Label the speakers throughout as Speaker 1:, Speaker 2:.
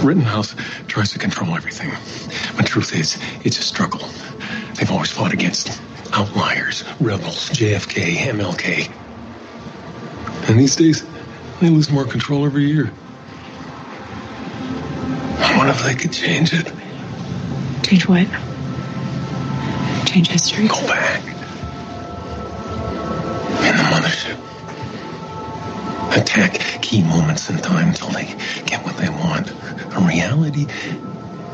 Speaker 1: Rittenhouse tries to control everything. But truth is, it's a struggle. They've always fought against outliers, rebels, JFK, MLK. And these days, they lose more control every year. What if they could change it?
Speaker 2: Change what? Change history?
Speaker 1: Go back. In the mothership. Attack key moments in time till they get what they want. A reality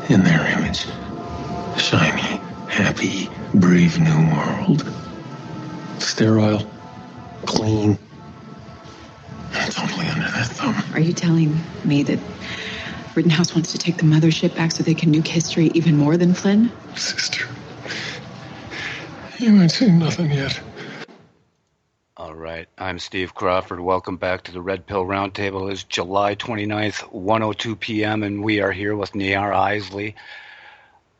Speaker 1: in their image. Shiny, happy, brave new world. Sterile, clean, and totally under their thumb.
Speaker 2: Are you telling me that Rittenhouse wants to take the mothership back so they can nuke history even more than Flynn?
Speaker 1: Sister, you ain't seen nothing yet.
Speaker 3: All right, I'm Steve Crawford. Welcome back to the Red Pill Roundtable. It's July 29th, 1:02 p.m., and we are here with Niara Isley.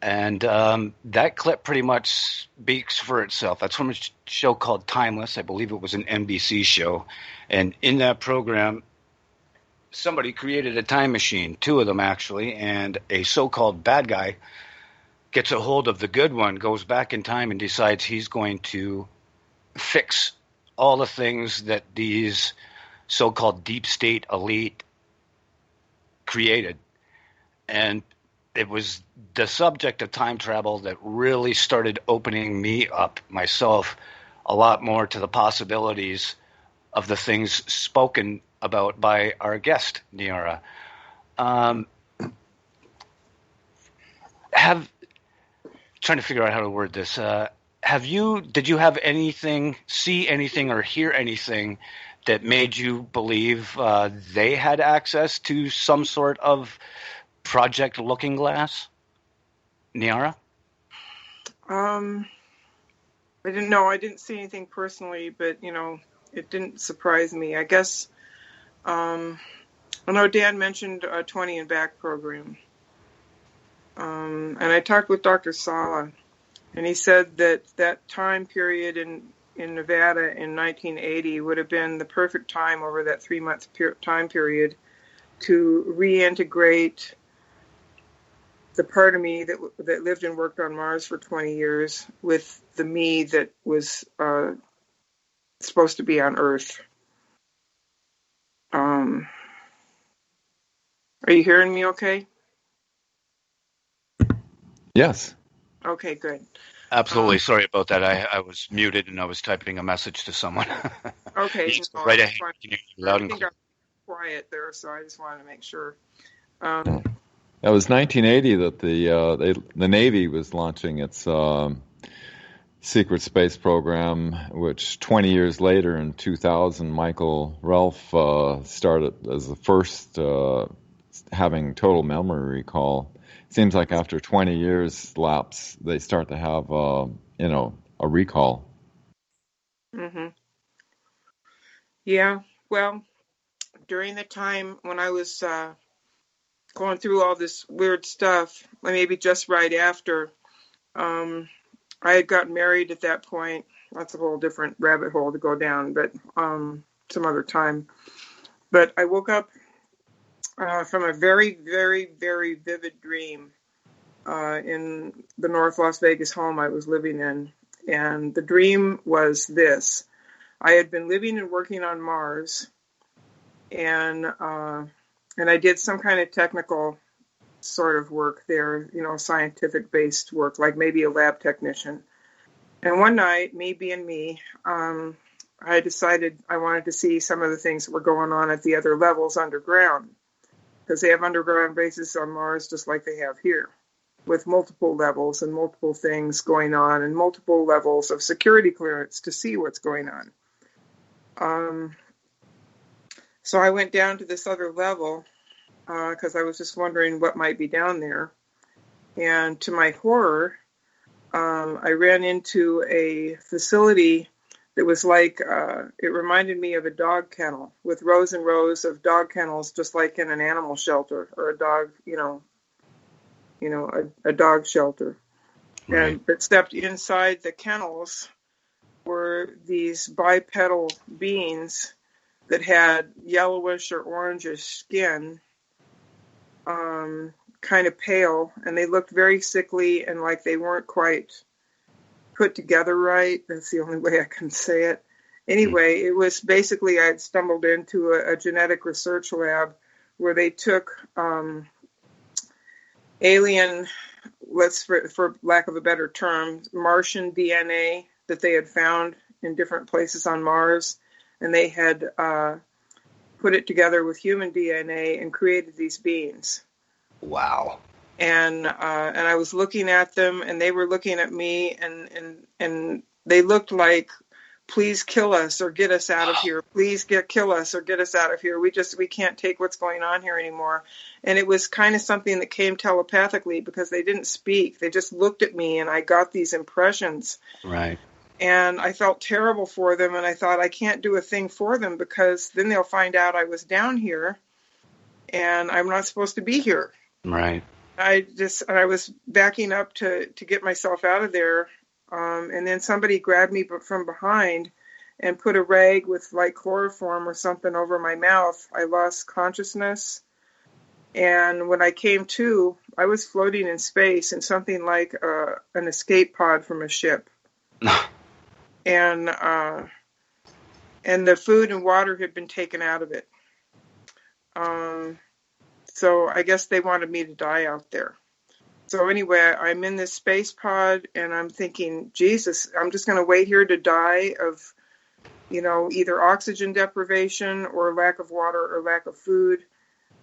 Speaker 3: And that clip pretty much speaks for itself. That's from a show called Timeless. I believe it was an NBC show. And in that program, somebody created a time machine, two of them actually, and a so-called bad guy gets a hold of the good one, goes back in time and decides he's going to fix all the things that these so-called deep state elite created. And it was the subject of time travel that really started opening me up myself a lot more to the possibilities of the things spoken about by our guest, Niara. Trying to figure out how to word this. Did you have anything, see anything, or hear anything that made you believe they had access to some sort of Project Looking Glass? Niara?
Speaker 4: I didn't see anything personally, but, it didn't surprise me. I guess, I know Dan mentioned a 20 and Back program. And I talked with Dr. Sala, and he said that time period in Nevada in 1980 would have been the perfect time over that 3-month time period to reintegrate the part of me that lived and worked on Mars for 20 years with the me that was supposed to be on Earth. Are you hearing me okay?
Speaker 5: Yes.
Speaker 4: Okay, good.
Speaker 3: Absolutely. Sorry about that. I was muted and I was typing a message to someone.
Speaker 4: Okay.
Speaker 3: Right ahead. Loud and
Speaker 4: I think
Speaker 3: clear.
Speaker 4: I'm quiet there, so I just wanted to make sure.
Speaker 5: That was 1980 that the Navy was launching its secret space program, which 20 years later in 2000, Michael Ralph started as the first having total memory recall. Seems like after 20 years lapse, they start to have a recall.
Speaker 4: Mm-hmm. Yeah, well, during the time when I was going through all this weird stuff, maybe just right after, I had gotten married at that point. That's a whole different rabbit hole to go down, but some other time. But I woke up from a very, very, very vivid dream in the North Las Vegas home I was living in. And the dream was this. I had been living and working on Mars, and I did some kind of technical sort of work there, scientific-based work, like maybe a lab technician. And one night, me being me, I decided I wanted to see some of the things that were going on at the other levels underground, because they have underground bases on Mars just like they have here, with multiple levels and multiple things going on and multiple levels of security clearance to see what's going on. So I went down to this other level because I was just wondering what might be down there. And to my horror, I ran into a facility that was like, it reminded me of a dog kennel with rows and rows of dog kennels, just like in an animal shelter or a dog, a dog shelter. Right. And except inside the kennels were these bipedal beings that had yellowish or orangish skin kind of pale, and they looked very sickly and like they weren't quite put together right. That's the only way I can say it. Anyway, it was basically I had stumbled into a genetic research lab where they took alien, for lack of a better term, Martian DNA that they had found in different places on Mars, and they had put it together with human DNA and created these beings.
Speaker 3: Wow.
Speaker 4: And I was looking at them, and they were looking at me, and they looked like, please kill us or get us out of here. Please kill us or get us out of here. We can't take what's going on here anymore. And it was kind of something that came telepathically because they didn't speak. They just looked at me, and I got these impressions.
Speaker 3: Right.
Speaker 4: And I felt terrible for them, and I thought I can't do a thing for them because then they'll find out I was down here and I'm not supposed to be here.
Speaker 3: Right.
Speaker 4: I was backing up to get myself out of there. And then somebody grabbed me from behind and put a rag with like chloroform or something over my mouth. I lost consciousness. And when I came to, I was floating in space in something like an escape pod from a ship. And the food and water had been taken out of it. So I guess they wanted me to die out there. So anyway, I'm in this space pod, and I'm thinking, Jesus, I'm just going to wait here to die of, either oxygen deprivation or lack of water or lack of food.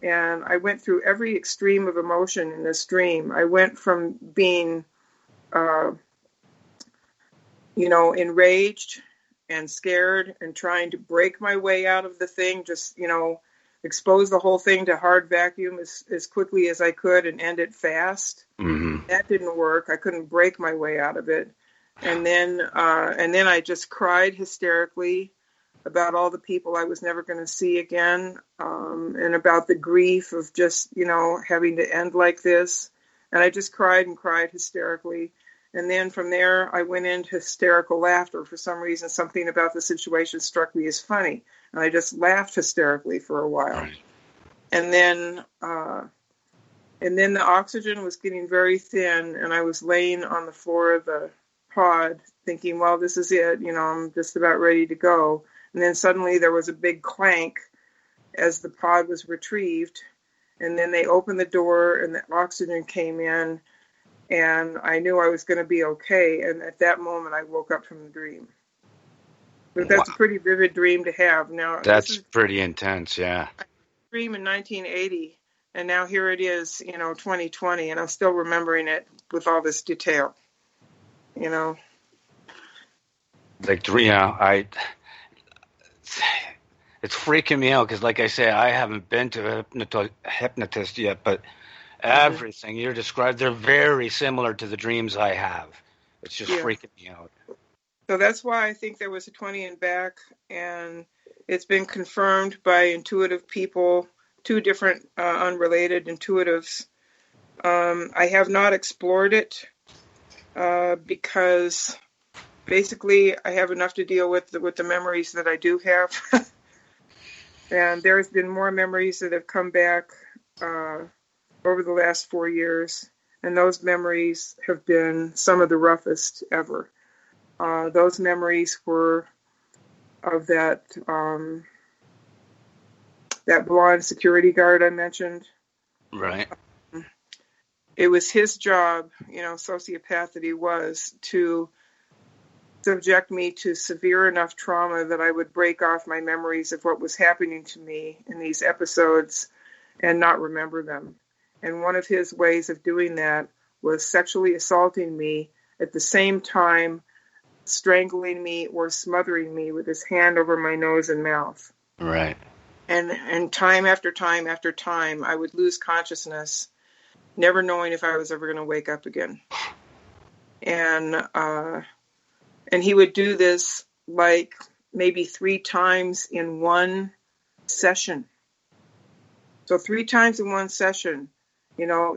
Speaker 4: And I went through every extreme of emotion in this dream. I went from being, enraged and scared and trying to break my way out of the thing, just, expose the whole thing to hard vacuum as quickly as I could and end it fast.
Speaker 3: Mm-hmm.
Speaker 4: That didn't work. I couldn't break my way out of it. And then I just cried hysterically about all the people I was never going to see again, and about the grief of just, having to end like this. And I just cried and cried hysterically. And then from there, I went into hysterical laughter. For some reason, something about the situation struck me as funny. And I just laughed hysterically for a while.
Speaker 3: Right.
Speaker 4: And then the oxygen was getting very thin, and I was laying on the floor of the pod thinking, well, this is it. I'm just about ready to go. And then suddenly there was a big clank as the pod was retrieved. And then they opened the door, and the oxygen came in. And I knew I was going to be okay. And at that moment, I woke up from the dream. But that's a pretty vivid dream to have. Now
Speaker 3: that's pretty intense, yeah.
Speaker 4: I had a dream in 1980, and now here it is, 2020, and I'm still remembering it with all this detail.
Speaker 3: It's freaking me out because, like I say, I haven't been to a hypnotist yet, but everything you described, they're very similar to the dreams I have. It's just freaking me out.
Speaker 4: So that's why I think there was a 20 and back, and it's been confirmed by intuitive people, 2 different unrelated intuitives. I have not explored it because basically I have enough to deal with the memories that I do have. And there's been more memories that have come back over the last 4 years, and those memories have been some of the roughest ever. Those memories were of that blonde security guard I mentioned.
Speaker 3: Right.
Speaker 4: It was his job, sociopath that he was, to subject me to severe enough trauma that I would break off my memories of what was happening to me in these episodes and not remember them. And one of his ways of doing that was sexually assaulting me at the same time strangling me or smothering me with his hand over my nose and mouth.
Speaker 3: Right.
Speaker 4: And time after time after time, I would lose consciousness, never knowing if I was ever going to wake up again. And he would do this like maybe 3 times in one session. So 3 times in one session,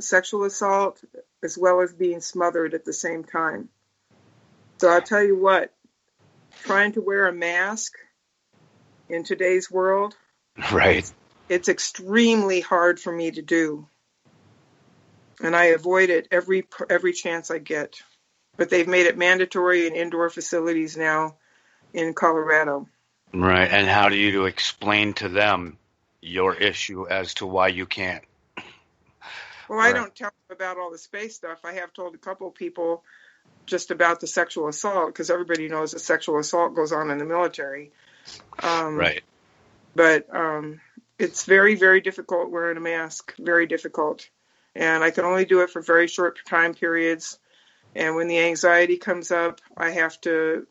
Speaker 4: sexual assault as well as being smothered at the same time. So I'll tell you what, trying to wear a mask in today's world,
Speaker 3: right,
Speaker 4: it's extremely hard for me to do. and I avoid it every chance I get. But they've made it mandatory in indoor facilities now in Colorado.
Speaker 3: Right. And how do you explain to them your issue as to why you can't?
Speaker 4: Well, I don't tell them about all the space stuff. I have told a couple of people just about the sexual assault, because everybody knows that sexual assault goes on in the military.
Speaker 3: Right.
Speaker 4: But it's very, very difficult wearing a mask, very difficult. And I can only do it for very short time periods. And when the anxiety comes up, I have to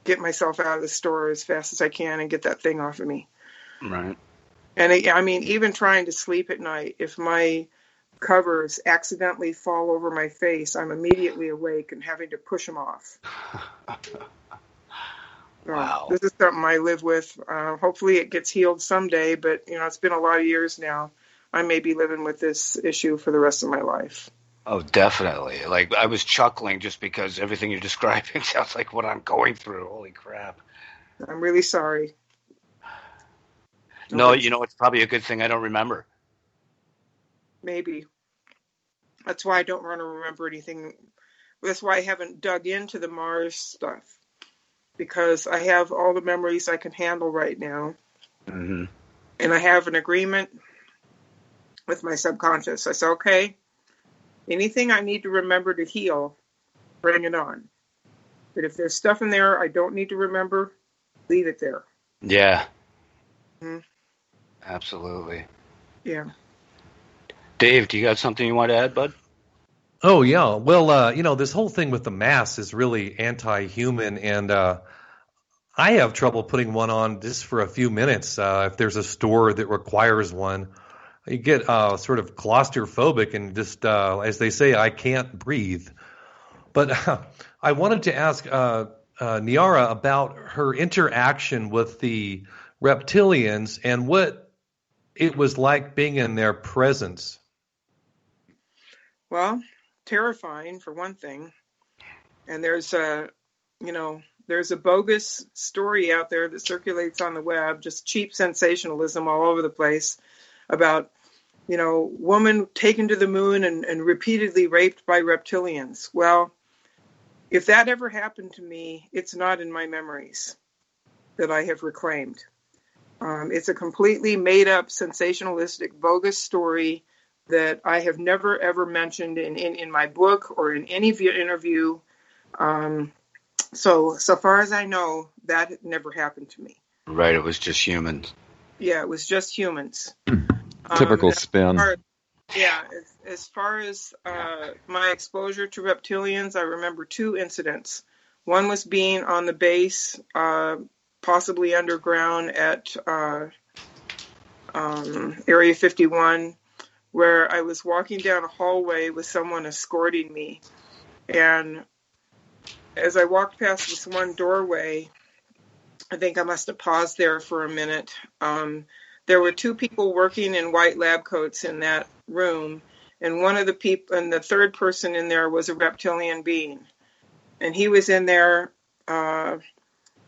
Speaker 4: get myself out of the store as fast as I can and get that thing off of me.
Speaker 3: Right.
Speaker 4: And I mean, even trying to sleep at night, if my covers accidentally fall over my face, I'm immediately awake and having to push them off.
Speaker 3: Wow.
Speaker 4: This is something I live with. Hopefully it gets healed someday, but it's been a lot of years now. I may be living with this issue for the rest of my life.
Speaker 3: Oh, definitely. Like, I was chuckling just because everything you're describing sounds like what I'm going through. Holy crap.
Speaker 4: I'm really sorry.
Speaker 3: No, it's probably a good thing I don't remember.
Speaker 4: Maybe. That's why I don't want to remember anything. That's why I haven't dug into the Mars stuff, because I have all the memories I can handle right now.
Speaker 3: Mm-hmm.
Speaker 4: And I have an agreement with my subconscious. I say, okay, anything I need to remember to heal, bring it on. But if there's stuff in there I don't need to remember, leave it there.
Speaker 3: Yeah.
Speaker 4: Mm-hmm.
Speaker 3: Absolutely.
Speaker 4: Yeah.
Speaker 3: Dave, do you got something you want to add, bud?
Speaker 6: Oh, yeah. Well, this whole thing with the mask is really anti-human, and I have trouble putting one on just for a few minutes. If there's a store that requires one, you get sort of claustrophobic and just, as they say, I can't breathe. But I wanted to ask Niara about her interaction with the reptilians and what it was like being in their presence.
Speaker 4: Well, terrifying for one thing. And there's a bogus story out there that circulates on the web, just cheap sensationalism all over the place, about, woman taken to the moon and repeatedly raped by reptilians. Well, if that ever happened to me, it's not in my memories that I have reclaimed. It's a completely made up, sensationalistic, bogus story that I have never, ever mentioned in my book or in any interview. So far as I know, that never happened to me.
Speaker 3: Right, it was just humans.
Speaker 4: Yeah, it was just humans.
Speaker 5: Typical spin.
Speaker 4: As far as my exposure to reptilians, I remember two incidents. One was being on the base, possibly underground at Area 51, where I was walking down a hallway with someone escorting me. And as I walked past this one doorway, I think I must have paused there for a minute. There were two people working in white lab coats in that room, and one of the people, and the third person in there was a reptilian being. And he was in there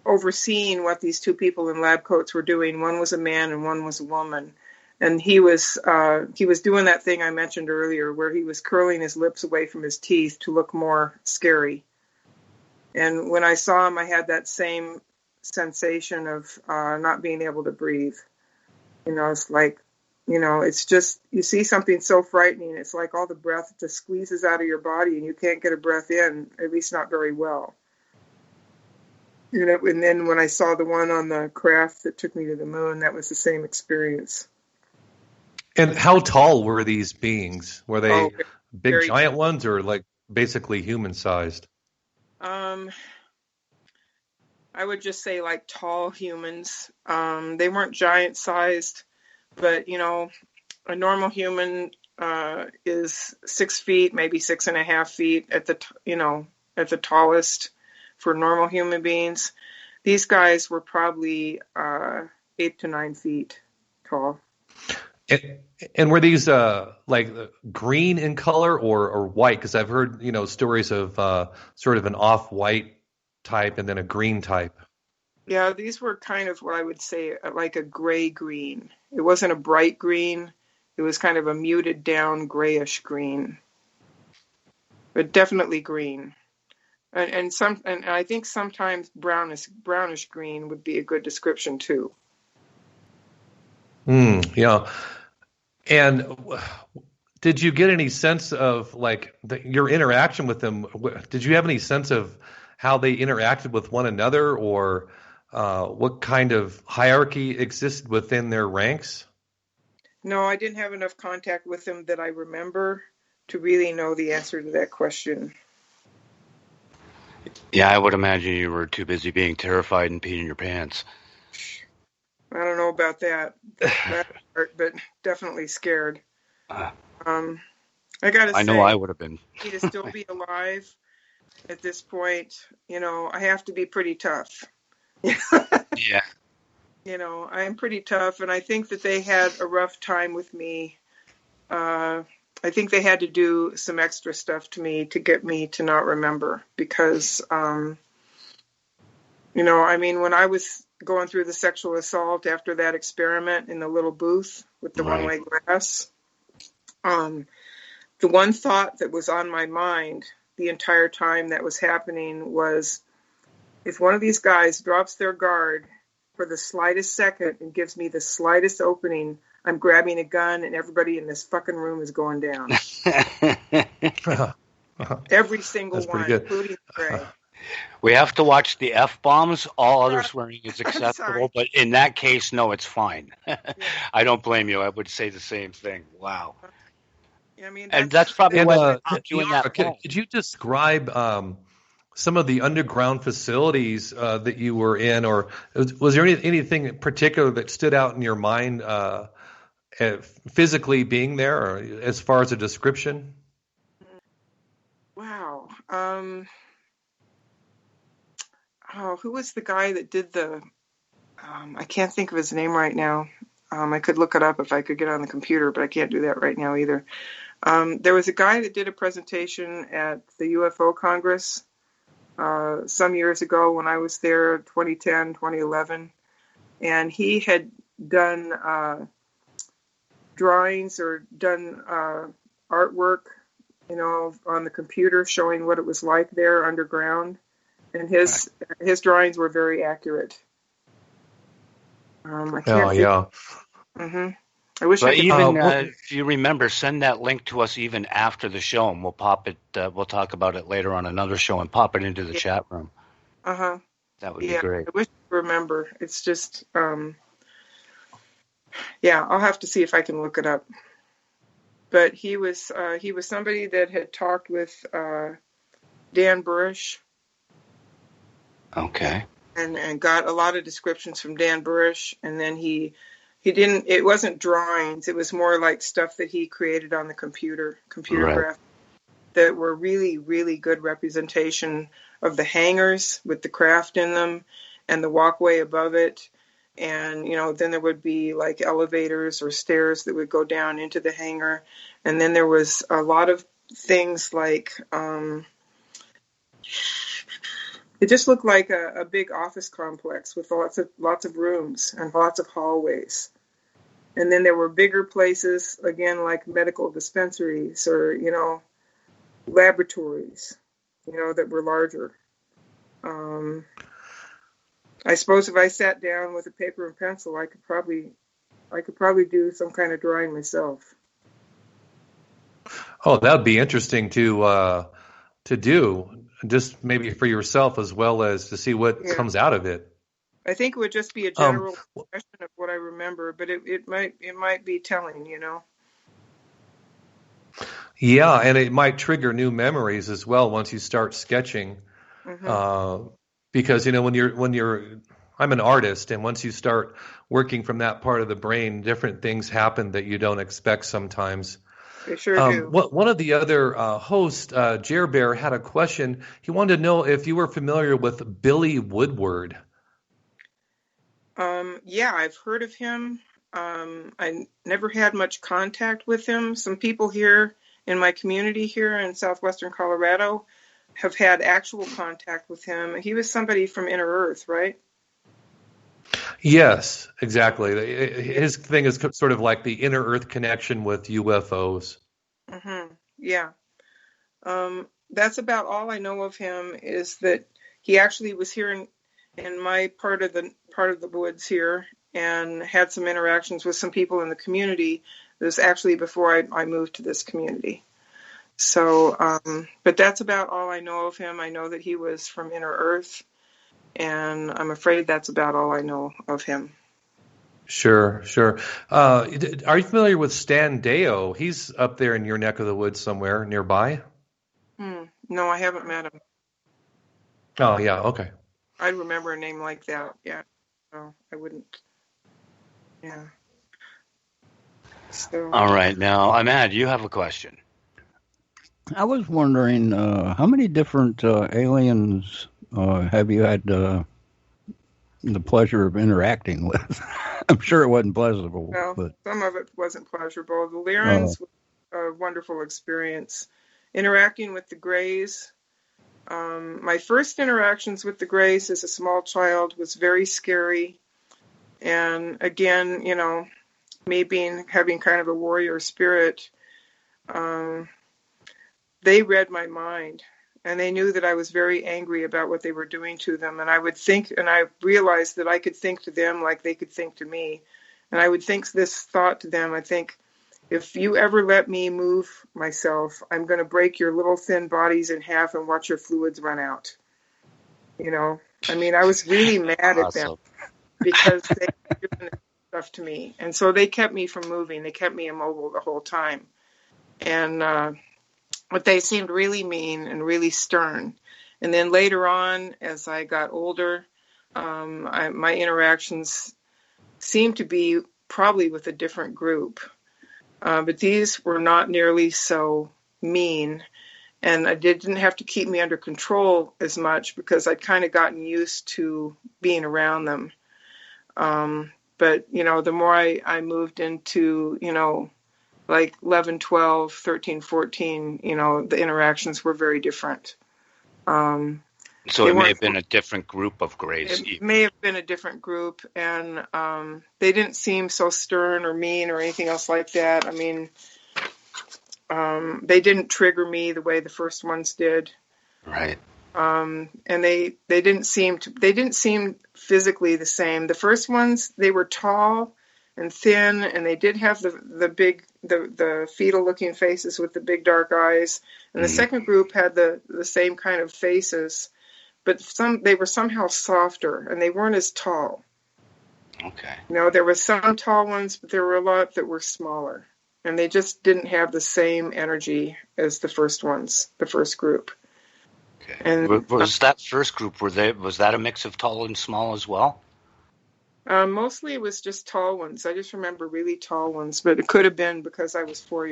Speaker 4: overseeing what these two people in lab coats were doing. One was a man and one was a woman. And he was doing that thing I mentioned earlier, where he was curling his lips away from his teeth to look more scary. And when I saw him, I had that same sensation of not being able to breathe. It's like, it's just, you see something so frightening. It's like all the breath just squeezes out of your body and you can't get a breath in, at least not very well. And then when I saw the one on the craft that took me to the moon, that was the same experience.
Speaker 6: And how tall were these beings? Were they big, giant
Speaker 4: tall
Speaker 6: ones, or like basically human-sized?
Speaker 4: I would just say like tall humans. They weren't giant-sized, but a normal human is 6 feet, maybe 6.5 feet at the tallest for normal human beings. These guys were probably 8 to 9 feet tall.
Speaker 6: And were these like green in color or white? Because I've heard stories of sort of an off-white type and then a green type.
Speaker 4: Yeah, these were kind of what I would say like a gray green. It wasn't a bright green. It was kind of a muted down grayish green, but definitely green. And I think sometimes brownish green would be a good description too.
Speaker 6: Yeah. And did you get any sense of like your interaction with them? Did you have any sense of how they interacted with one another, or what kind of hierarchy existed within their ranks?
Speaker 4: No, I didn't have enough contact with them that I remember to really know the answer to that question.
Speaker 3: Yeah, I would imagine you were too busy being terrified and peeing your pants.
Speaker 4: I don't know about that part, but definitely scared. I gotta say,
Speaker 3: I know I would have been.
Speaker 4: to still be alive at this point, I have to be pretty tough.
Speaker 3: Yeah.
Speaker 4: I'm pretty tough, and I think that they had a rough time with me. I think they had to do some extra stuff to me to get me to not remember because, when I was going through the sexual assault after that experiment in the little booth with the one-way glass, the one thought that was on my mind the entire time that was happening was, if one of these guys drops their guard for the slightest second and gives me the slightest opening, I'm grabbing a gun and everybody in this fucking room is going down. Every single one, including Greg.
Speaker 3: We have to watch the F-bombs. All other swearing is acceptable, but in that case, no, it's fine. I don't blame you. I would say the same thing. Wow. And that's probably what you in that.
Speaker 6: Could you describe some of the underground facilities that you were in, or was there anything in particular that stood out in your mind physically being there, or as far as a description?
Speaker 4: Wow. Who was the guy that did the, I can't think of his name right now. I could look it up if I could get on the computer, but I can't do that right now either. There was a guy that did a presentation at the UFO Congress some years ago when I was there, 2010, 2011. And he had done drawings or done artwork, on the computer showing what it was like there underground. And his drawings were very accurate. I can't I wish I could.
Speaker 3: If you remember, send that link to us even after the show, and we'll pop it. We'll talk about it later on another show and pop it into the chat room. That would be great.
Speaker 4: I wish I could remember. It's just, I'll have to see if I can look it up. But he was somebody that had talked with Dan Burish.
Speaker 3: Okay.
Speaker 4: And got a lot of descriptions from Dan Burish, and then he didn't. It wasn't drawings. It was more like stuff that he created on the computer graphics that were really, really good representation of the hangars with the craft in them, and the walkway above it, and then there would be like elevators or stairs that would go down into the hangar, and then there was a lot of things like. It just looked like a big office complex with lots of rooms and lots of hallways. And then there were bigger places, again, like medical dispensaries or, laboratories, that were larger. I suppose if I sat down with a paper and pencil, I could probably do some kind of drawing myself.
Speaker 6: Oh, that would be interesting to do. Just maybe for yourself as well as to see what comes out of it.
Speaker 4: I think it would just be a general expression of what I remember, but it might be telling,
Speaker 6: Yeah, and it might trigger new memories as well once you start sketching. Because when I'm an artist, and once you start working from that part of the brain, different things happen that you don't expect sometimes.
Speaker 4: They sure do.
Speaker 6: One of the other hosts, Jer Bear, had a question. He wanted to know if you were familiar with Billy Woodward.
Speaker 4: Yeah, I've heard of him. I never had much contact with him. Some people here in my community here in southwestern Colorado have had actual contact with him. He was somebody from Inner Earth, right?
Speaker 6: Yes, exactly. His thing is sort of like the inner Earth connection with UFOs.
Speaker 4: Yeah. That's about all I know of him, is that he actually was here in my part of the woods here, and had some interactions with some people in the community. It was actually before I moved to this community. So, but that's about all I know of him. I know that he was from Inner Earth, and I'm afraid that's about all I know of him.
Speaker 6: Sure. Are you familiar with Stan Deo? He's up there in your neck of the woods somewhere nearby.
Speaker 4: No, I haven't met him.
Speaker 6: Oh, yeah, okay.
Speaker 4: I'd remember a name like that. Yeah. No, I wouldn't. Yeah. So.
Speaker 3: All right. Now, Ahmad, you have a question.
Speaker 7: I was wondering, how many different aliens have you had the pleasure of interacting with? I'm sure it wasn't pleasurable.
Speaker 4: Well,
Speaker 7: but
Speaker 4: some of it wasn't pleasurable. The Lyrans was a wonderful experience. Interacting with the Greys. My first interactions with the Greys as a small child was very scary. And again, me having kind of a warrior spirit, they read my mind, and they knew that I was very angry about what they were doing to them. And I would think, and I realized that I could think to them like they could think to me. And I would think this thought to them. I think, if you ever let me move myself, I'm going to break your little thin bodies in half and watch your fluids run out. I was really mad at them because they were doing this stuff to me. And so they kept me from moving. They kept me immobile the whole time. And but they seemed really mean and really stern. And then later on, as I got older, my interactions seemed to be probably with a different group. But these were not nearly so mean. And they didn't have to keep me under control as much because I'd kind of gotten used to being around them. But, the more I moved into, like 11, 12, 13, 14, the interactions were very different.
Speaker 3: So it may have been a different group of Greys.
Speaker 4: It may have been a different group, and they didn't seem so stern or mean or anything else like that. They didn't trigger me the way the first ones did.
Speaker 3: Right.
Speaker 4: And they didn't seem physically the same. The first ones, they were tall and thin, and they did have the fetal looking faces with the big dark eyes. And the second group had the same kind of faces, but they were somehow softer, and they weren't as tall.
Speaker 3: Okay.
Speaker 4: There were some tall ones, but there were a lot that were smaller, and they just didn't have the same energy as the first ones, the first group.
Speaker 3: Okay.
Speaker 4: And
Speaker 3: was that first group, was that a mix of tall and small as well?
Speaker 4: Mostly it was just tall ones. I just remember really tall ones, but it could have been because I was 4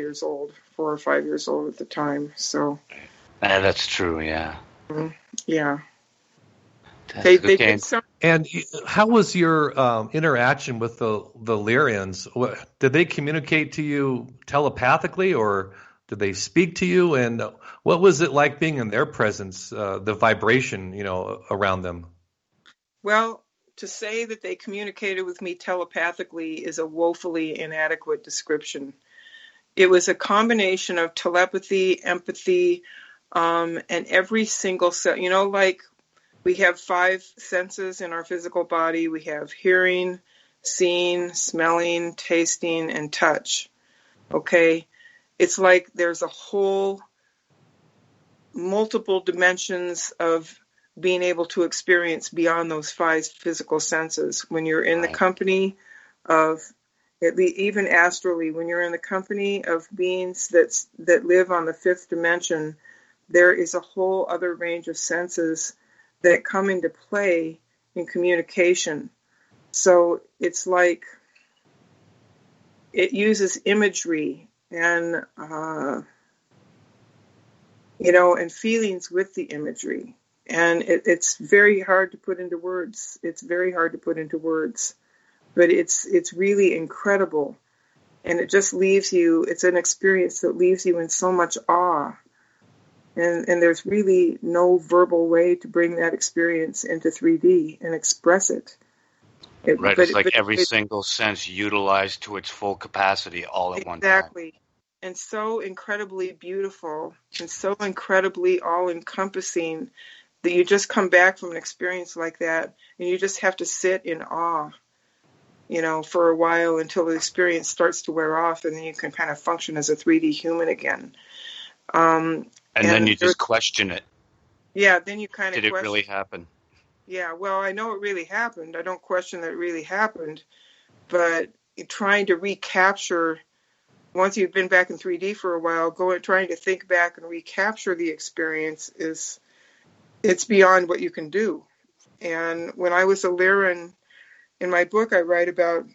Speaker 4: or 5 years old at the time. So.
Speaker 3: That's true. Yeah.
Speaker 4: Yeah.
Speaker 3: They
Speaker 4: did some.
Speaker 6: And how was your interaction with the Lyrians? Did they communicate to you telepathically, or did they speak to you? And what was it like being in their presence, the vibration, around them?
Speaker 4: Well, to say that they communicated with me telepathically is a woefully inadequate description. It was a combination of telepathy, empathy, and every single cell. Like we have 5 senses in our physical body. We have hearing, seeing, smelling, tasting, and touch. Okay? It's like there's a whole multiple dimensions of being able to experience beyond those 5 physical senses. When you're in the company of, even astrally, when you're in the company of beings that live on the 5th dimension, there is a whole other range of senses that come into play in communication. So it's like it uses imagery and and feelings with the imagery. And it's very hard to put into words. But it's really incredible. And it just leaves you, it's an experience that leaves you in so much awe. And there's really no verbal way to bring that experience into 3D and express it.
Speaker 3: Right, it's like every single sense utilized to its full capacity all at one time.
Speaker 4: Exactly. And so incredibly beautiful and so incredibly all-encompassing that you just come back from an experience like that and you just have to sit in awe, for a while until the experience starts to wear off, and then you can kind of function as a 3D human again.
Speaker 3: And then you just question it.
Speaker 4: Yeah, then you kind of
Speaker 3: Did it really happen?
Speaker 4: Yeah, well, I know it really happened. I don't question that it really happened, but trying to recapture, once you've been back in 3D for a while, trying to think back and recapture the experience it's beyond what you can do. And when I was a Lyran, in my book, I write about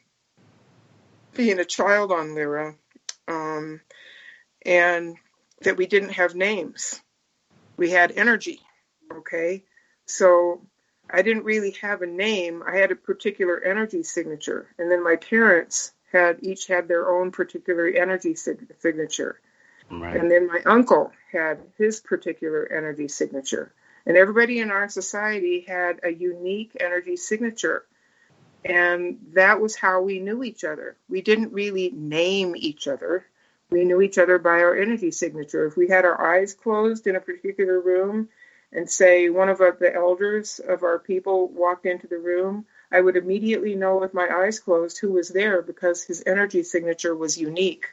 Speaker 4: being a child on Lyra, and that we didn't have names. We had energy, okay? So I didn't really have a name. I had a particular energy signature. And then my parents each had their own particular energy signature.
Speaker 3: Right.
Speaker 4: And then my uncle had his particular energy signature. And everybody in our society had a unique energy signature. And that was how we knew each other. We didn't really name each other. We knew each other by our energy signature. If we had our eyes closed in a particular room and say one of the elders of our people walked into the room, I would immediately know with my eyes closed who was there because his energy signature was unique.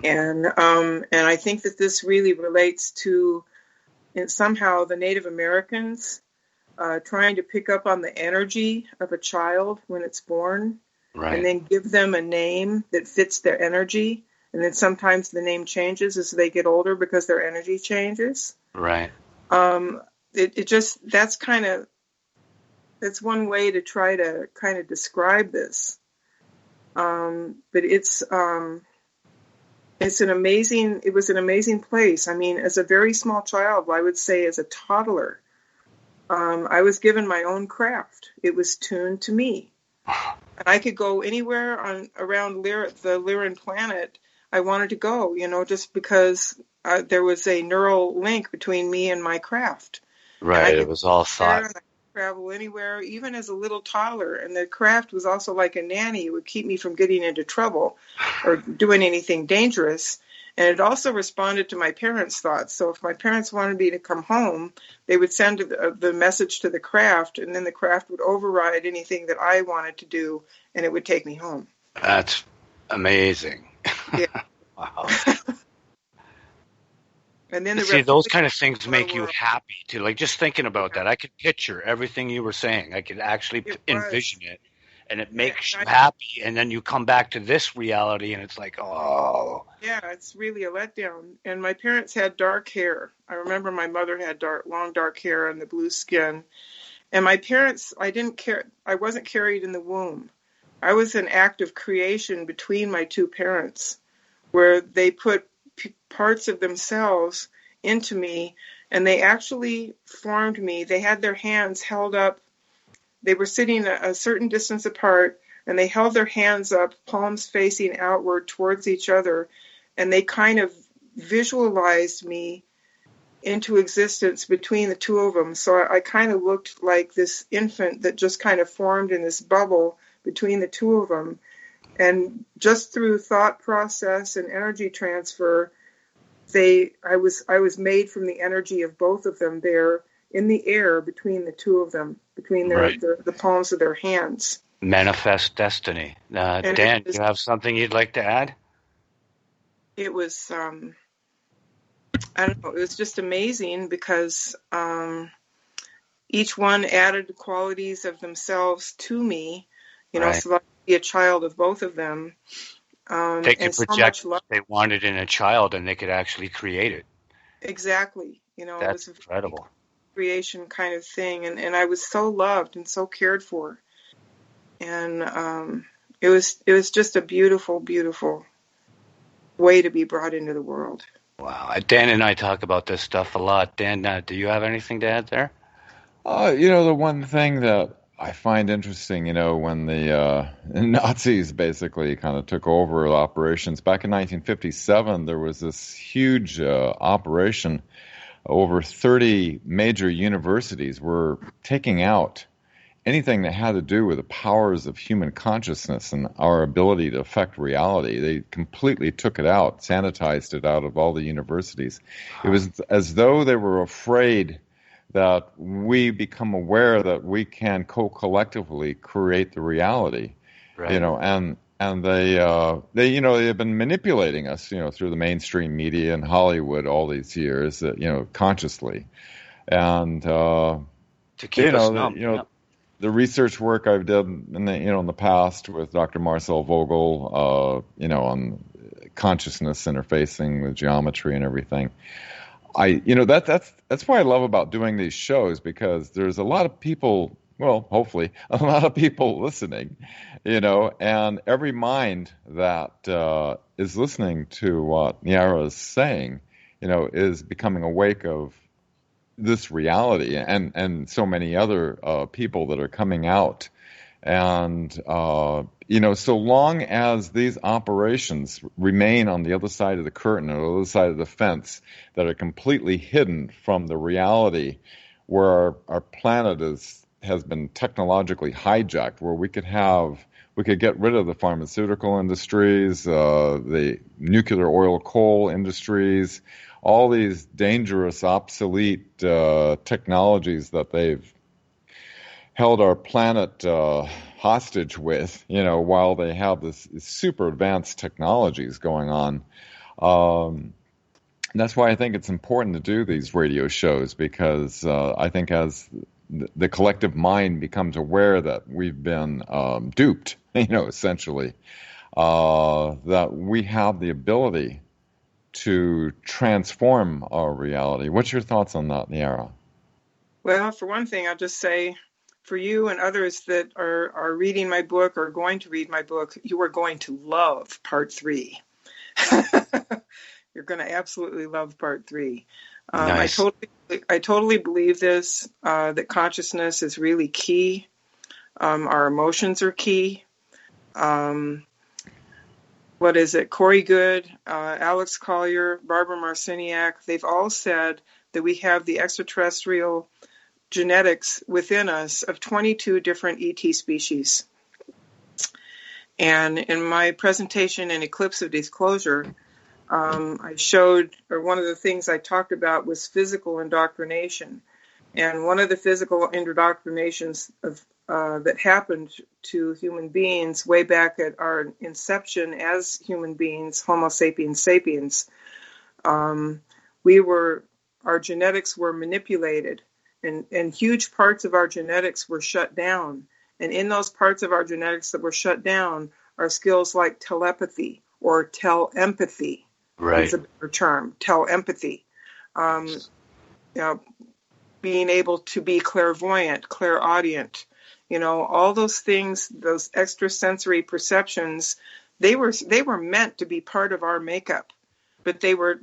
Speaker 4: And I think that this really relates to somehow the Native Americans trying to pick up on the energy of a child when it's born, right, and then give them a name that fits their energy. And then sometimes the name changes as they get older because their energy changes.
Speaker 3: Right.
Speaker 4: That's one way to try to kind of describe this. But it was an amazing place. I mean, as a very small child, I would say as a toddler, I was given my own craft. It was tuned to me. And I could go anywhere around the Lyran planet I wanted to go, just because there was a neural link between me and my craft.
Speaker 3: Right, it was all thought.
Speaker 4: I could travel anywhere, even as a little toddler. And the craft was also like a nanny. It would keep me from getting into trouble or doing anything dangerous. And it also responded to my parents' thoughts. So if my parents wanted me to come home, they would send the message to the craft, and then the craft would override anything that I wanted to do, and it would take me home.
Speaker 3: That's amazing.
Speaker 4: Yeah.
Speaker 3: Wow.
Speaker 4: And then
Speaker 3: those kind of things make you happy too. Like just thinking about that, I could picture everything you were saying. I could actually envision it, and it makes you happy. And then you come back to this reality, and it's like, oh.
Speaker 4: Yeah, it's really a letdown. And my parents had dark hair. I remember my mother had long dark hair and the blue skin. And my parents, I wasn't carried in the womb. I was an act of creation between my two parents, where they put parts of themselves into me, and they actually formed me. They had their hands held up. They were sitting a certain distance apart, and they held their hands up, palms facing outward towards each other, and they kind of visualized me into existence between the two of them. So I kind of looked like this infant that just kind of formed in this bubble between the two of them. And just through thought process and energy transfer, I was made from the energy of both of them there in the air between the two of them, between the palms of their hands.
Speaker 3: Manifest destiny. Dan, do you have something you'd like to add?
Speaker 4: It was, I don't know, it was just amazing because each one added qualities of themselves to me, so that I could be a child of both of them.
Speaker 3: They could project what they wanted in a child, and they could actually create it.
Speaker 4: Exactly.
Speaker 3: That's incredible.
Speaker 4: Creation kind of thing. And I was so loved and so cared for. And it was just a beautiful, beautiful way to be brought into the world.
Speaker 3: Wow. Dan and I talk about this stuff a lot. Dan, do you have anything to add there?
Speaker 5: The one thing that I find interesting, when the Nazis basically kind of took over operations back in 1957, there was this huge operation. Over 30 major universities were taking out anything that had to do with the powers of human consciousness and our ability to affect reality. They completely took it out, sanitized it out of all the universities. It was as though they were afraid that we become aware that we can co-collectively create the reality,
Speaker 3: Right.
Speaker 5: you know, and they you know, they've been manipulating us, you know, through the mainstream media and Hollywood all these years, you know, consciously, and
Speaker 3: To keep
Speaker 5: you
Speaker 3: us
Speaker 5: know,
Speaker 3: numb.
Speaker 5: you know,
Speaker 3: Yep.
Speaker 5: the research work I've done in the, you know, in the past with Dr. Marcel Vogel, you know, on consciousness interfacing with geometry and everything. You know, that's what I love about doing these shows, because there's a lot of people, well, hopefully a lot of people listening, you know, and every mind that is listening to what Niara is saying, you know, is becoming awake of this reality, and so many other people that are coming out. And, you know, so long as these operations remain on the other side of the curtain or the other side of the fence, that are completely hidden from the reality where our planet has been technologically hijacked, where we could get rid of the pharmaceutical industries, the nuclear oil coal industries, all these dangerous, obsolete technologies that they've held our planet hostage with, you know, while they have this super advanced technologies going on. That's why I think it's important to do these radio shows, because I think as the collective mind becomes aware that we've been duped, you know, essentially, that we have the ability to transform our reality. What's your thoughts on that, Niara?
Speaker 4: Well, for one thing, I'll just say, for you and others that are reading my book or going to read my book, you are going to love part 3. You're going to absolutely love part 3.
Speaker 3: Nice.
Speaker 4: I totally believe this, that consciousness is really key. Our emotions are key. What is it? Corey Good, Alex Collier, Barbara Marciniak, they've all said that we have the extraterrestrial genetics within us of 22 different ET species. And in my presentation in Eclipse of Disclosure, I showed, or one of the things I talked about was physical indoctrination. And one of the physical indoctrinations that happened to human beings way back at our inception as human beings, Homo sapiens sapiens, our genetics were manipulated, and huge parts of our genetics were shut down. And in those parts of our genetics that were shut down are skills like telepathy or telempathy.
Speaker 3: Right.
Speaker 4: Is a better term, telepathy. You know, being able to be clairvoyant, clairaudient, you know, all those things, those extrasensory perceptions, they were meant to be part of our makeup, but they were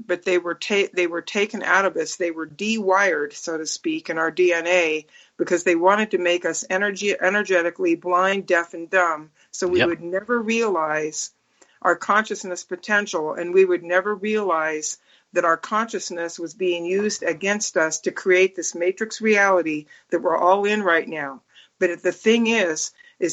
Speaker 4: taken out of us. They were de-wired, so to speak, in our DNA, because they wanted to make us energetically blind, deaf, and dumb, so we would never realize our consciousness potential, and we would never realize that our consciousness was being used against us to create this matrix reality that we're all in right now. But the thing is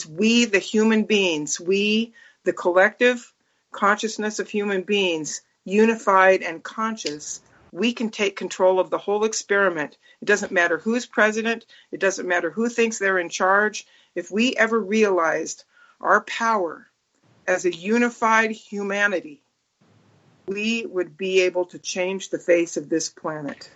Speaker 4: we, the human beings, we, the collective consciousness of human beings, unified and conscious, we can take control of the whole experiment. It doesn't matter who's president. It doesn't matter who thinks they're in charge. If we ever realized our power as a unified humanity, we would be able to change the face of this planet.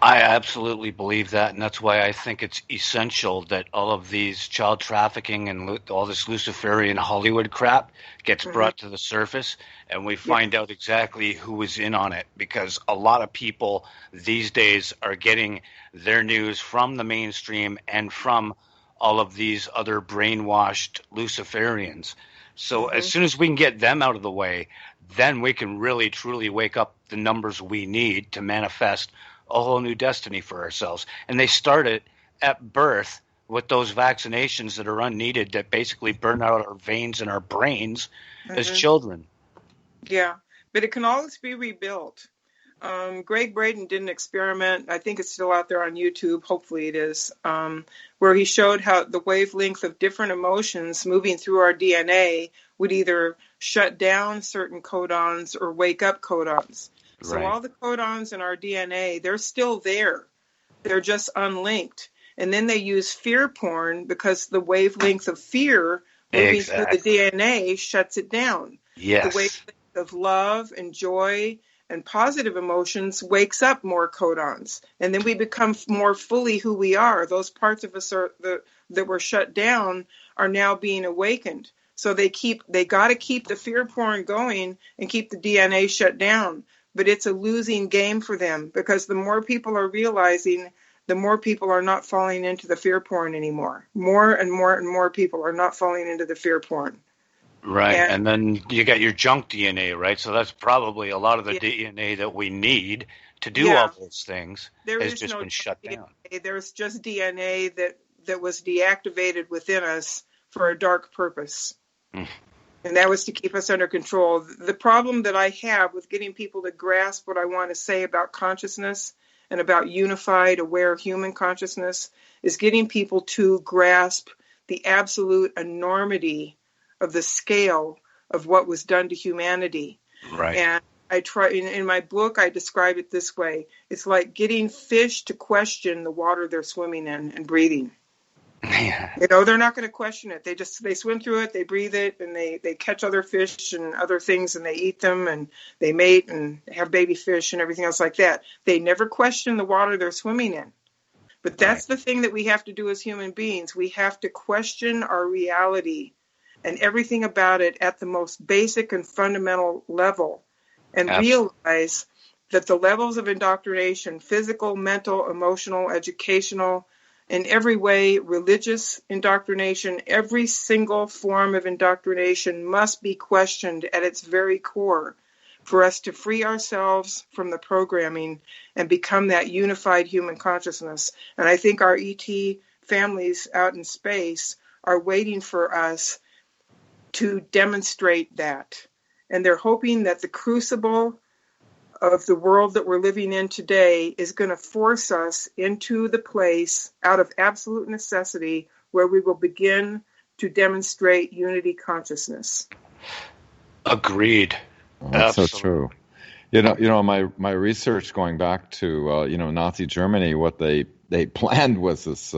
Speaker 3: I absolutely believe that, and that's why I think it's essential that all of these child trafficking and all this Luciferian Hollywood crap gets brought to the surface, and we find out exactly who is in on it, because a lot of people these days are getting their news from the mainstream and from all of these other brainwashed Luciferians. So as soon as we can get them out of the way, then we can really, truly wake up the numbers we need to manifest a whole new destiny for ourselves. And they start it at birth with those vaccinations that are unneeded, that basically burn out our veins and our brains as children.
Speaker 4: Yeah, but it can always be rebuilt. Greg Braden did an experiment. I think it's still out there on YouTube. Hopefully it is, where he showed how the wavelength of different emotions moving through our DNA would either shut down certain codons or wake up codons. So
Speaker 3: Right.
Speaker 4: all the codons in our DNA, they're still there. They're just unlinked. And then they use fear porn because the wavelength of fear moving through the DNA shuts it down.
Speaker 3: Yes.
Speaker 4: The wavelength of love and joy and positive emotions wakes up more codons. And then we become more fully who we are. Those parts of us that were shut down are now being awakened. So they got to keep the fear porn going and keep the DNA shut down. But it's a losing game for them, because the more people are realizing, the more people are not falling into the fear porn anymore. More and more and more people are not falling into the fear porn.
Speaker 3: Right. And then you got your junk DNA, right? So that's probably a lot of the DNA that we need to do all those things has just been shut down.
Speaker 4: There's just DNA that was deactivated within us for a dark purpose. And that was to keep us under control. The problem that I have with getting people to grasp what I want to say about consciousness and about unified, aware human consciousness is getting people to grasp the absolute enormity of the scale of what was done to humanity.
Speaker 3: Right.
Speaker 4: And I try in my book, I describe it this way. It's like getting fish to question the water they're swimming in and breathing.
Speaker 3: Yeah.
Speaker 4: They're not going to question it. They swim through it, they breathe it, and they catch other fish and other things, and they eat them, and they mate and have baby fish and everything else like that. They never question the water they're swimming in. But that's the thing that we have to do as human beings. We have to question our reality and everything about it at the most basic and fundamental level, and realize that the levels of indoctrination, physical, mental, emotional, educational, in every way, religious indoctrination, every single form of indoctrination must be questioned at its very core for us to free ourselves from the programming and become that unified human consciousness. And I think our ET families out in space are waiting for us to demonstrate that. And they're hoping that the crucible of the world that we're living in today is going to force us into the place out of absolute necessity where we will begin to demonstrate unity consciousness.
Speaker 3: Agreed.
Speaker 5: Well, that's so true. My research going back to Nazi Germany, what they planned was this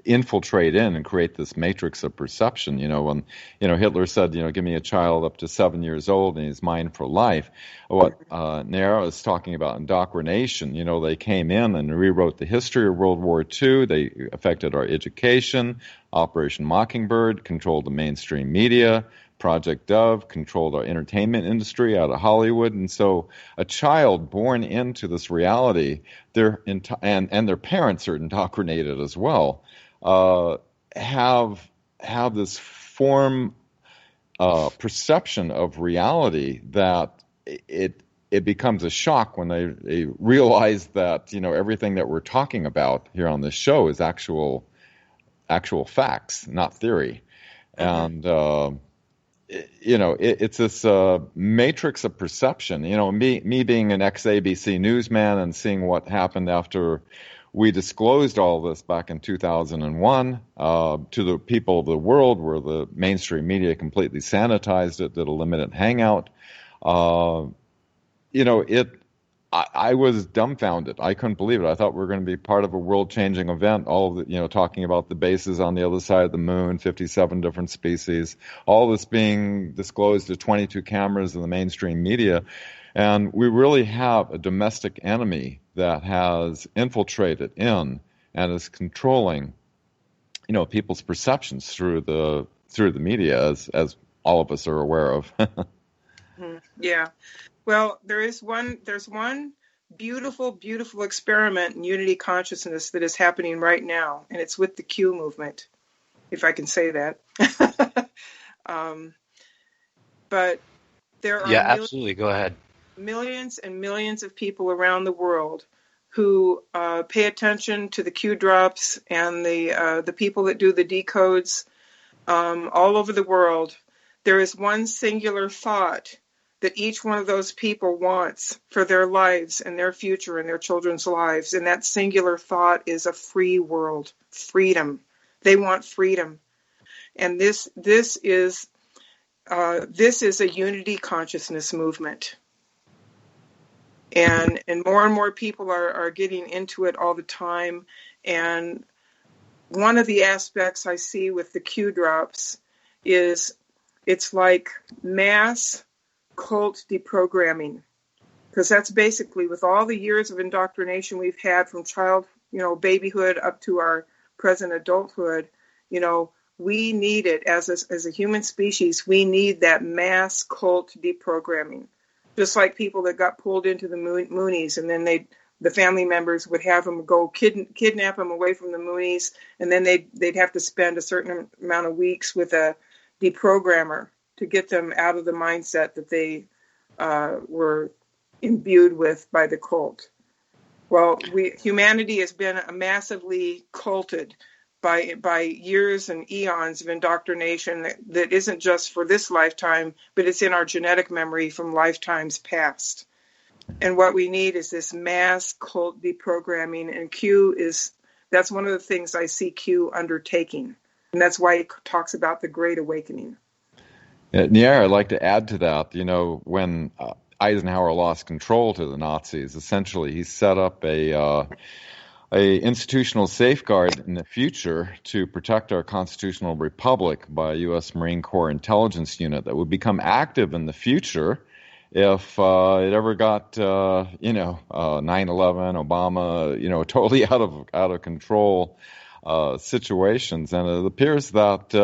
Speaker 5: infiltrate in and create this matrix of perception. When Hitler said, give me a child up to 7 years old and he's mine for life. What Niara is talking about, indoctrination, they came in and rewrote the history of World War II. They affected our education. Operation Mockingbird controlled the mainstream media. Project Dove controlled our entertainment industry out of Hollywood. And so a child born into this reality, and their parents are indoctrinated as well, have this form perception of reality that it becomes a shock when they realize that everything that we're talking about here on this show is actual facts, not theory. And it's this matrix of perception. Me being an ex-ABC newsman and seeing what happened after we disclosed all this back in 2001 to the people of the world, where the mainstream media completely sanitized it, did a limited hangout. I was dumbfounded. I couldn't believe it. I thought we were going to be part of a world-changing event. All of the, talking about the bases on the other side of the moon, 57 different species, all this being disclosed to 22 cameras in the mainstream media. And we really have a domestic enemy that has infiltrated in and is controlling, people's perceptions through the media, as all of us are aware of.
Speaker 4: Yeah. Well, there's one beautiful, beautiful experiment in unity consciousness that is happening right now, and it's with the Q movement, if I can say that. But there are
Speaker 3: absolutely. Go ahead.
Speaker 4: Millions and millions of people around the world who pay attention to the Q drops and the people that do the decodes all over the world. There is one singular thought that each one of those people wants for their lives and their future and their children's lives. And that singular thought is a free world, freedom. They want freedom. And this is a unity consciousness movement. And more people are getting into it all the time. And one of the aspects I see with the Q drops is it's like mass cult deprogramming, because that's basically, with all the years of indoctrination we've had from babyhood up to our present adulthood, we need it as a human species. We need that mass cult deprogramming, just like people that got pulled into the Moonies, and then the family members would have them go kidnap them away from the Moonies, and then they'd have to spend a certain amount of weeks with a deprogrammer to get them out of the mindset that they were imbued with by the cult. Well, humanity has been massively culted by years and eons of indoctrination that isn't just for this lifetime, but it's in our genetic memory from lifetimes past. And what we need is this mass cult deprogramming, and that's one of the things I see Q undertaking. And that's why he talks about the Great Awakening.
Speaker 5: Niara, I'd like to add to that. When Eisenhower lost control to the Nazis, essentially he set up a institutional safeguard in the future to protect our constitutional republic by a U.S. Marine Corps intelligence unit that would become active in the future if it ever got 9/11, Obama, totally out of control situations. And it appears that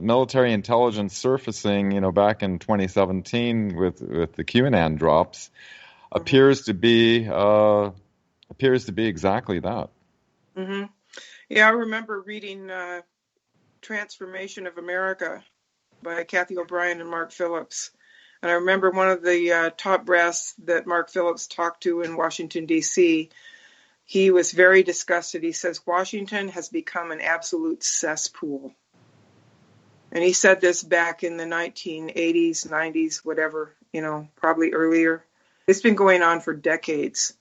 Speaker 5: military intelligence surfacing, back in 2017 with the QAnon drops, appears to be exactly that.
Speaker 4: Mm-hmm. Yeah, I remember reading Transformation of America by Kathy O'Brien and Mark Phillips. And I remember one of the top brass that Mark Phillips talked to in Washington, D.C., he was very disgusted. He says, Washington has become an absolute cesspool. And he said this back in the 1980s, 90s, whatever, probably earlier. It's been going on for decades.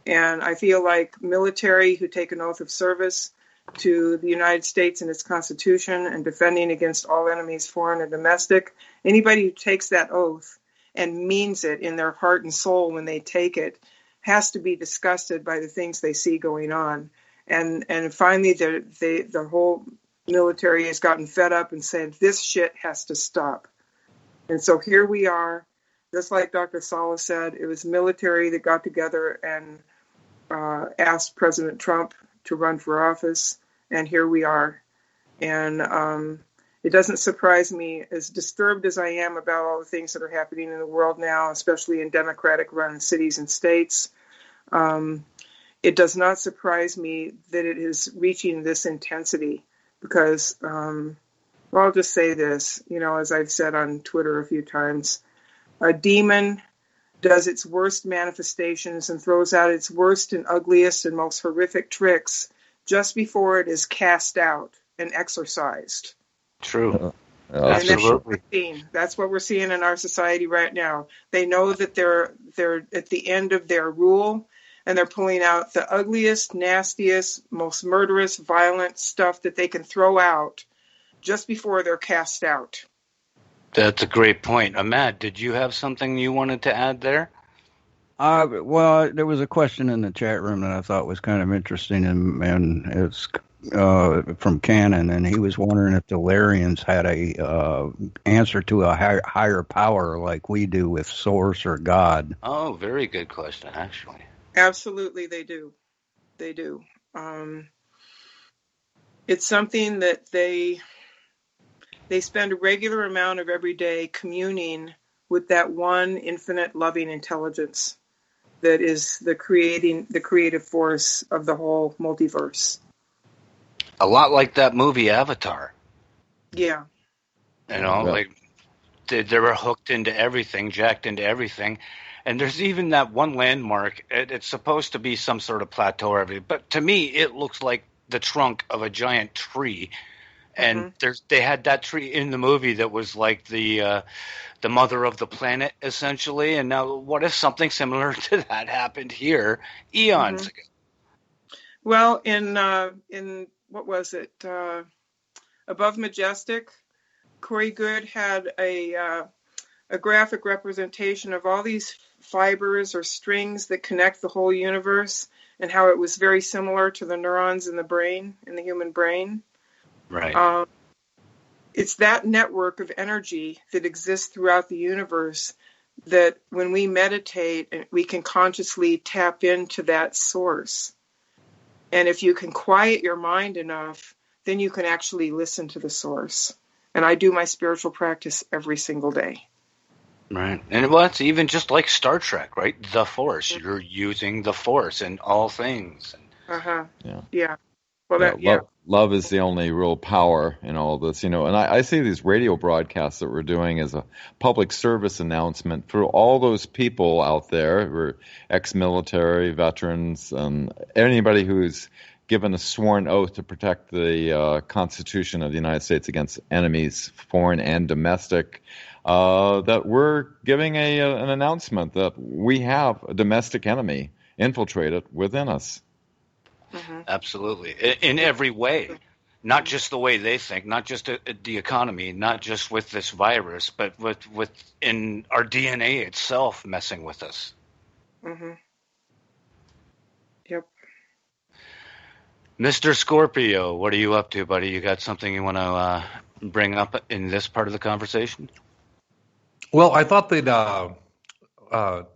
Speaker 4: And I feel like military who take an oath of service to the United States and its Constitution and defending against all enemies, foreign and domestic, anybody who takes that oath and means it in their heart and soul when they take it has to be disgusted by the things they see going on. And finally, the whole military has gotten fed up and said, this shit has to stop. And so here we are, just like Dr. Sala said, it was military that got together and asked President Trump to run for office, and here we are. And it doesn't surprise me, as disturbed as I am about all the things that are happening in the world now, especially in Democratic-run cities and states. It does not surprise me that it is reaching this intensity because, I'll just say this, as I've said on Twitter a few times, a demon does its worst manifestations and throws out its worst and ugliest and most horrific tricks just before it is cast out and exorcised.
Speaker 3: True.
Speaker 4: Absolutely. That's what we're seeing in our society right now. They know that they're at the end of their rule, and they're pulling out the ugliest, nastiest, most murderous, violent stuff that they can throw out just before they're cast out.
Speaker 3: That's a great point. Ahmad, did you have something you wanted to add there?
Speaker 7: Well, there was a question in the chat room that I thought was kind of interesting, and it's from Cannon, and he was wondering if the Larians had a answer to a higher power like we do with Source or God.
Speaker 3: Oh, very good question, actually.
Speaker 4: Absolutely, they do. They do. It's something that they spend a regular amount of every day communing with that one infinite loving intelligence that is the creative force of the whole multiverse.
Speaker 3: A lot like that movie Avatar.
Speaker 4: Yeah.
Speaker 3: Like they were hooked into everything, jacked into everything. And there's even that one landmark. It's supposed to be some sort of plateau or everything. But to me, it looks like the trunk of a giant tree. And they had that tree in the movie that was like the mother of the planet, essentially. And now, what if something similar to that happened here eons ago?
Speaker 4: Well, in what was it? Above Majestic, Corey Good had a graphic representation of all these fibers or strings that connect the whole universe, and how it was very similar to the neurons in the brain, in the human brain.
Speaker 3: Right.
Speaker 4: It's that network of energy that exists throughout the universe that when we meditate, we can consciously tap into that source. And if you can quiet your mind enough, then you can actually listen to the source. And I do my spiritual practice every single day.
Speaker 3: Right. And well, it's even just like Star Trek, right? The Force. You're using the Force in all things.
Speaker 4: Yeah. Well,
Speaker 5: love is the only real power in all this, And I see these radio broadcasts that we're doing as a public service announcement for all those people out there who are ex-military veterans and anybody who's given a sworn oath to protect the Constitution of the United States against enemies, foreign and domestic. That we're giving an announcement that we have a domestic enemy infiltrated within us.
Speaker 3: Absolutely. In every way, not just the way they think, not just the economy, not just with this virus, but in our DNA itself messing with us.
Speaker 4: Yep.
Speaker 3: Mr. Scorpio, what are you up to, buddy? You got something you want to bring up in this part of the conversation?
Speaker 6: Well, I thought that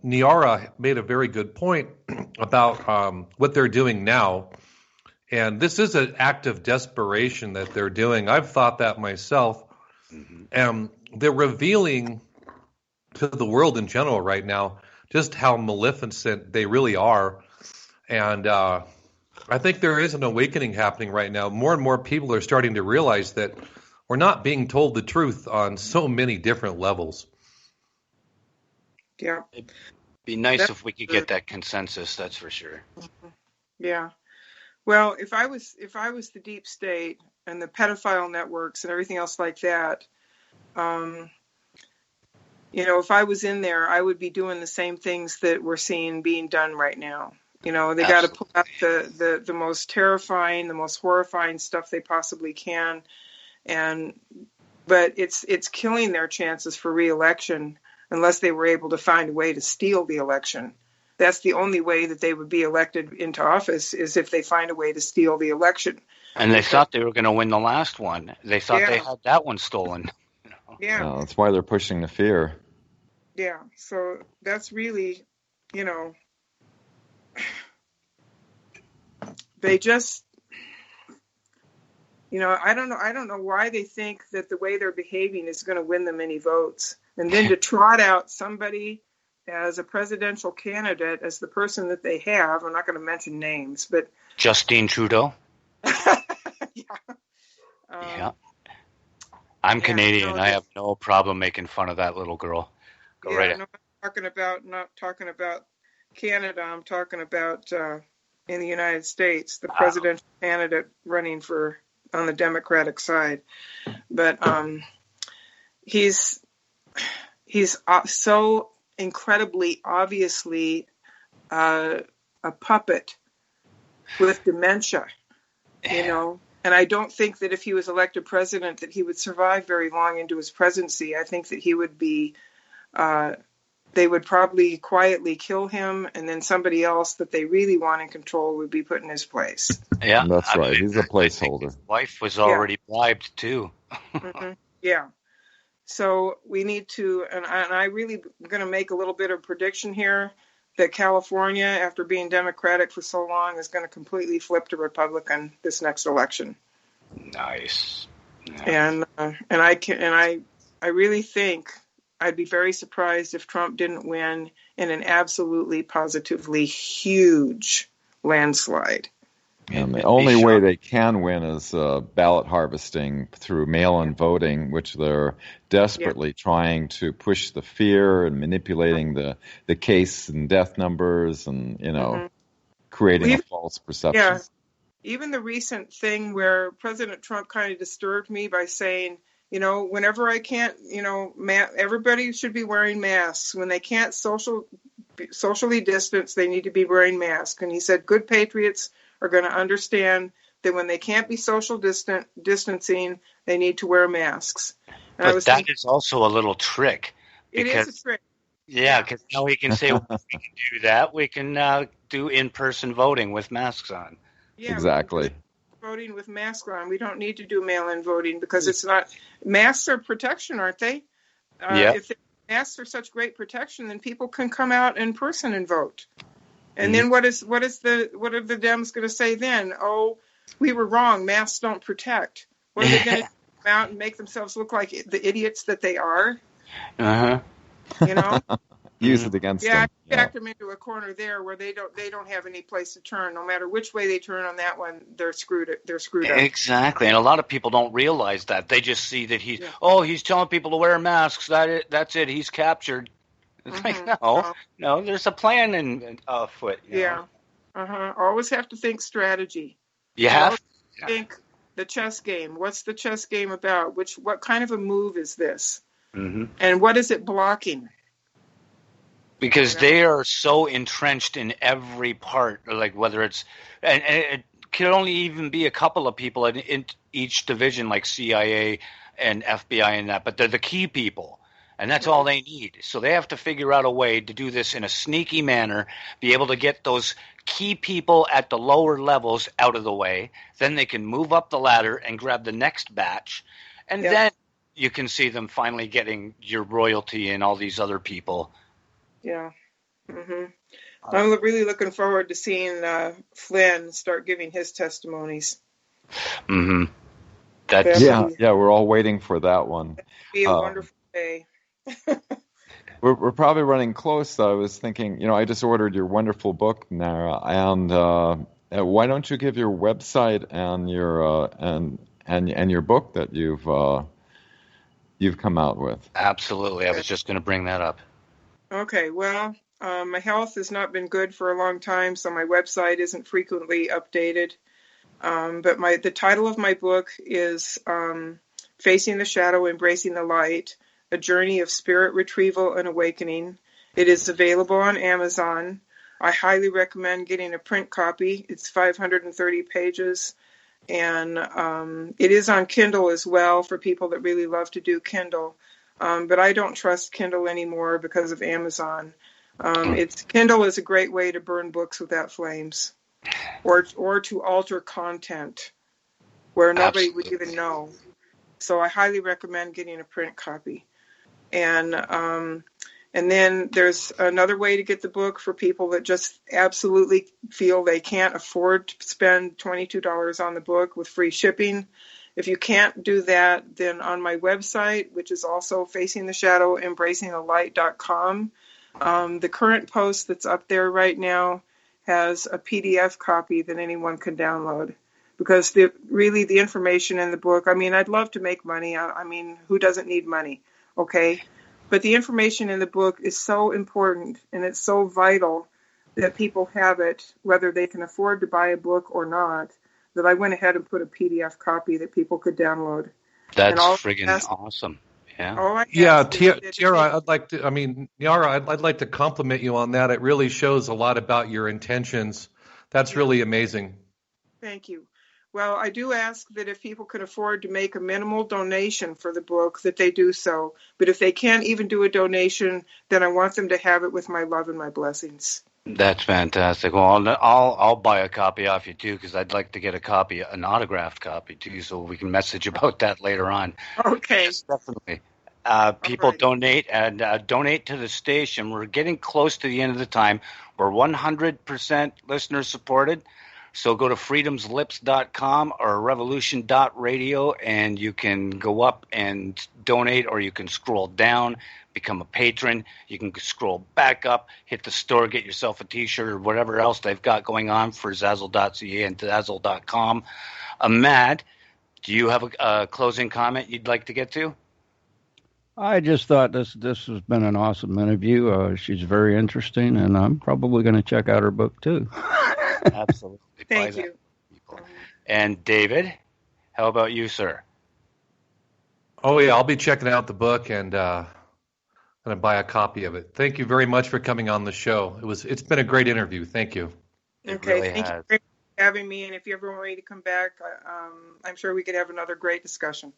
Speaker 6: Niara made a very good point about what they're doing now. And this is an act of desperation that they're doing. I've thought that myself. And they're revealing to the world in general right now just how maleficent they really are. And I think there is an awakening happening right now. More and more people are starting to realize that we're not being told the truth on so many different levels.
Speaker 4: Yeah.
Speaker 3: It'd be nice if we could get that consensus, that's for sure.
Speaker 4: Yeah. Well, if I was the deep state and the pedophile networks and everything else like that, if I was in there, I would be doing the same things that we're seeing being done right now. They got to pull out the most terrifying, the most horrifying stuff they possibly can, but it's killing their chances for re-election unless they were able to find a way to steal the election. That's the only way that they would be elected into office, is if they find a way to steal the election.
Speaker 3: And they thought they were going to win the last one. They thought they had that one stolen.
Speaker 4: Yeah.
Speaker 5: That's why they're pushing the fear.
Speaker 4: Yeah. So that's really, they just, I don't know why they think that the way they're behaving is going to win them any votes. And then to trot out somebody as a presidential candidate, as the person that they have, I'm not going to mention names, but
Speaker 3: Justin Trudeau.
Speaker 4: Yeah.
Speaker 3: I'm Canadian. I have no problem making fun of that little girl. Go right ahead.
Speaker 4: Not talking about Canada. I'm talking about in the United States, the presidential candidate running on the Democratic side. But he's so incredibly obviously a puppet with dementia, and I don't think that if he was elected president that he would survive very long into his presidency. I think that he would be they would probably quietly kill him, and then somebody else that they really want in control would be put in his place.
Speaker 5: Yeah, that's right. He's a placeholder.
Speaker 3: His wife was already bribed too.
Speaker 4: Yeah. So we need to, and I really going to make a little bit of prediction here that California, after being Democratic for so long, is going to completely flip to Republican this next election.
Speaker 3: Nice.
Speaker 4: And I really think I'd be very surprised if Trump didn't win in an absolutely, positively huge landslide.
Speaker 5: And the only way they can win is ballot harvesting through mail-in voting, which they're desperately trying to push the fear and manipulating the case and death numbers and, creating a false perception.
Speaker 4: Yeah. even the recent thing where President Trump kind of disturbed me by saying, whenever I can't, everybody should be wearing masks. When they can't socially distance, they need to be wearing masks. And he said good patriots are going to understand that when they can't be social distancing, they need to wear masks. And
Speaker 3: but that is also a little trick.
Speaker 4: It is a trick.
Speaker 3: Yeah, because now we can say we can do that. We can do in-person voting with masks on.
Speaker 4: Yeah,
Speaker 5: exactly.
Speaker 4: Voting with masks on. We don't need to do mail-in voting because it's not. Masks are protection, aren't they? If masks are such great protection, then people can come out in person and vote. And then what are the Dems going to say then? Oh, we were wrong. Masks don't protect. What are they going to come out and make themselves look like the idiots that they are?
Speaker 5: Use it against them.
Speaker 4: Yeah, back them into a corner there where they don't have any place to turn. No matter which way they turn on that one, they're screwed up.
Speaker 3: Exactly, and a lot of people don't realize that. They just see that he's telling people to wear masks. That's it. He's captured. It's like no, there's a plan in afoot.
Speaker 4: Always have to think strategy.
Speaker 3: You have
Speaker 4: to think the chess game. What's the chess game about? What kind of a move is this? And what is it blocking?
Speaker 3: Because they are so entrenched in every part, like whether it's and it could only even be a couple of people in each division, like CIA and FBI and that, but they're the key people, and that's all they need. So they have to figure out a way to do this in a sneaky manner, be able to get those key people at the lower levels out of the way. Then they can move up the ladder and grab the next batch, and then you can see them finally getting your royalty and all these other people.
Speaker 4: Yeah. I'm really looking forward to seeing Flynn start giving his testimonies.
Speaker 5: We're all waiting for that one.
Speaker 4: It'd be a wonderful day.
Speaker 5: We're probably running close. I was thinking, I just ordered your wonderful book, Niara, and why don't you give your website and your and your book that you've come out with?
Speaker 3: Absolutely, I was just going to bring that up.
Speaker 4: Okay, well, my health has not been good for a long time, so my website isn't frequently updated. But the title of my book is Facing the Shadow, Embracing the Light, A Journey of Spirit Retrieval and Awakening. It is available on Amazon. I highly recommend getting a print copy. It's 530 pages, and it is on Kindle as well for people that really love to do Kindle. But I don't trust Kindle anymore because of Amazon. Kindle is a great way to burn books without flames, or to alter content where nobody would even know. So I highly recommend getting a print copy. And then there's another way to get the book for people that just absolutely feel they can't afford to spend $22 on the book with free shipping. If you can't do that, then on my website, which is also facingtheshadowembracingthelight.com, the current post that's up there right now has a PDF copy that anyone can download. Because the information in the book, I'd love to make money. Who doesn't need money? Okay. But the information in the book is so important and it's so vital that people have it, whether they can afford to buy a book or not, that I went ahead and put a PDF copy that people could download.
Speaker 3: That's friggin' awesome. Yeah.
Speaker 6: Tiara, Niara, I'd like to compliment you on that. It really shows a lot about your intentions. That's really amazing.
Speaker 4: Thank you. Well, I do ask that if people can afford to make a minimal donation for the book, that they do so. But if they can't even do a donation, then I want them to have it with my love and my blessings.
Speaker 3: That's fantastic. Well, I'll buy a copy off you too, because I'd like to get an autographed copy too, so we can message about that later on.
Speaker 4: Okay.
Speaker 3: Yes, definitely. People donate and donate to the station. We're getting close to the end of the time. We're 100% listener supported. So go to freedomslips.com or revolution.radio and you can go up and donate, or you can scroll down, become a patron. You can scroll back up, hit the store, get yourself a T-shirt or whatever else they've got going on for Zazzle.ca and Zazzle.com. Matt, do you have a closing comment you'd like to get to?
Speaker 7: I just thought this has been an awesome interview. She's very interesting, and I'm probably going to check out her book too.
Speaker 3: Absolutely.
Speaker 4: Thank you.
Speaker 3: And David, how about you, sir?
Speaker 6: Oh yeah, I'll be checking out the book and going to buy a copy of it. Thank you very much for coming on the show. It's been a great interview. Thank you.
Speaker 4: Okay, really thank you for having me. And if you ever want me to come back, I'm sure we could have another great discussion.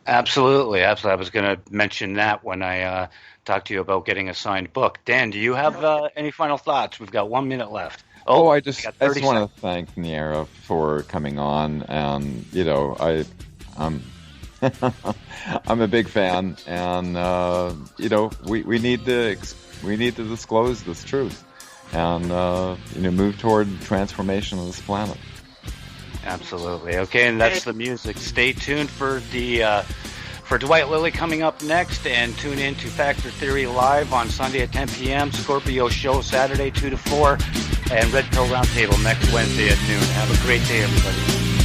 Speaker 3: Absolutely. I was going to mention that when I talked to you about getting a signed book. Dan, do you have any final thoughts? We've got 1 minute left.
Speaker 5: I just want to thank Niara for coming on, and I'm a big fan, and we need to disclose this truth, and move toward transformation of this planet.
Speaker 3: Absolutely. Okay, and that's the music. Stay tuned for Dwight Lilly coming up next, and tune in to Factor Theory Live on Sunday at 10 p.m., Scorpio Show Saturday 2 to 4, and Red Pill Roundtable next Wednesday at noon. Have a great day, everybody.